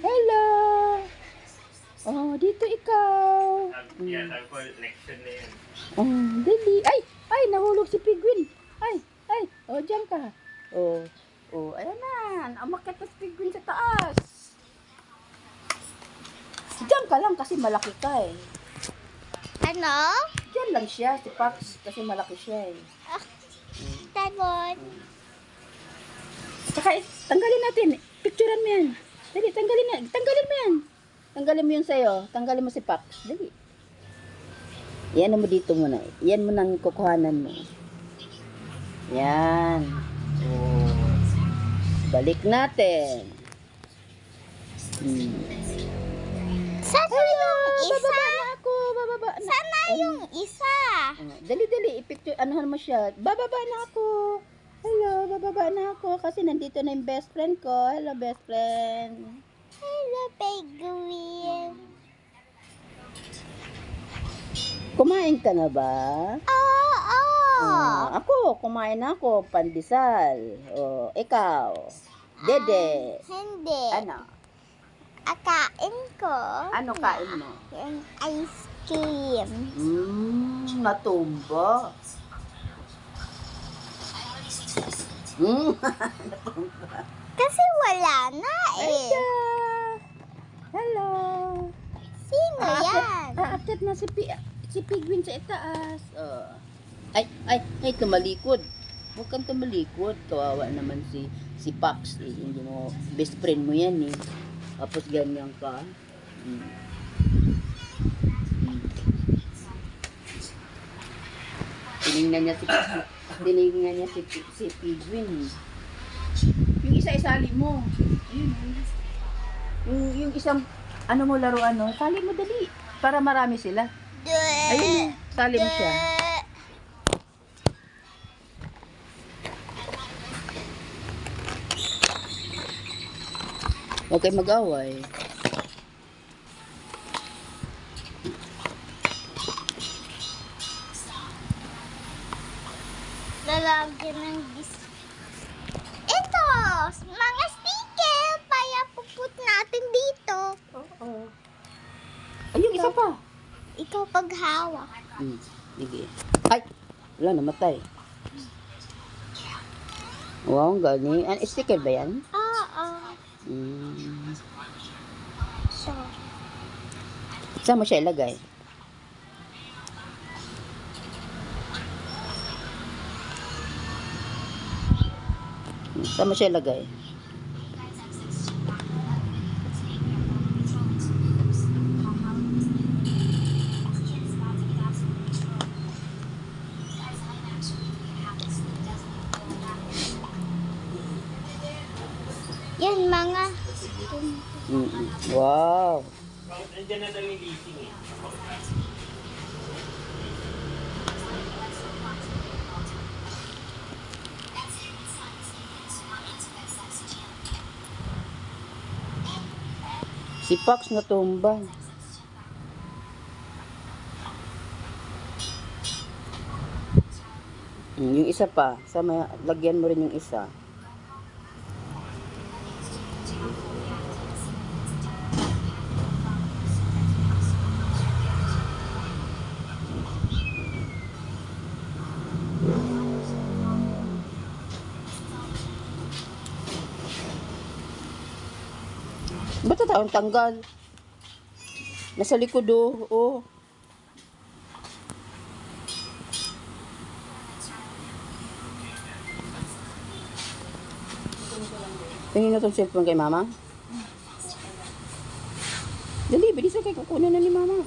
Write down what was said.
Hello. Oh, dito ikaw. Oh, dali. Ay, nahulog si Pigwin. Ay. Oh, diyan ka. Oh, ayan na. Umakyat na si Pigwin sa taas. Diyan ka lang kasi malaki ka eh. Ano? Diyan lang siya, si Pax, kasi malaki siya eh. Tagot. Tsaka, tanggalin natin. Picturean mo yan. Dali, tanggalin mo yan. Tanggalin mo yun sa'yo. Tanggalin mo si Pax. Dali. Yan mo dito muna. Yan mo nang kukuhanan mo. Yan. Oh. Balik natin. Sana yung isa? Bababa na ako. Bababa na. Sana yung isa? Dali. I-picture. Anuhan mo siya. Bababa na ako. Hello, bababa na ako kasi nandito na yung best friend ko. Hello, best friend. Hello, Penguin. Kumain ka na ba? Oo. Ako, kumain na ako. Pandesal. Ikaw. Dede. Hindi. Ano? Akain ko. Ano kain mo? Yung ice cream. Natumba. Kasi wala na eh. Hello. Sino yan? Aakyat na si Pigwin sa itaas. Ay, tumalikod. Huwag kang tumalikod. Kawawa naman si Pax. Eh. Hindi mo, best friend mo yan eh. Tapos ganyan ka. Tinignan niya si Pigwin. Yung isa isali mo. Yung isang ano mo laruan no, sali mo dali para marami sila. Ayun, sali mo siya. Okay, mag-away. Lalagyan ng ito! Mga sticker! Para puput natin dito. Oo. Ayun, isa pa. Ikaw paghawak. Sige. Ay! Wala, namatay. Wow, gani. Sticker ba yan? Oo. So, Saan mo siya ilagay? Saan mo siya ilagay? yan mga Wow! Nandiyan na daw yung leasing eh. Si Pax natumba. Yung isa pa. Sama, lagyan mo rin yung isa. Ba't na tayong tanggal? Nasa likod oh. Tingin na itong cellphone kay mama. Dali, bilis na kayo. Kukunin na ni mama.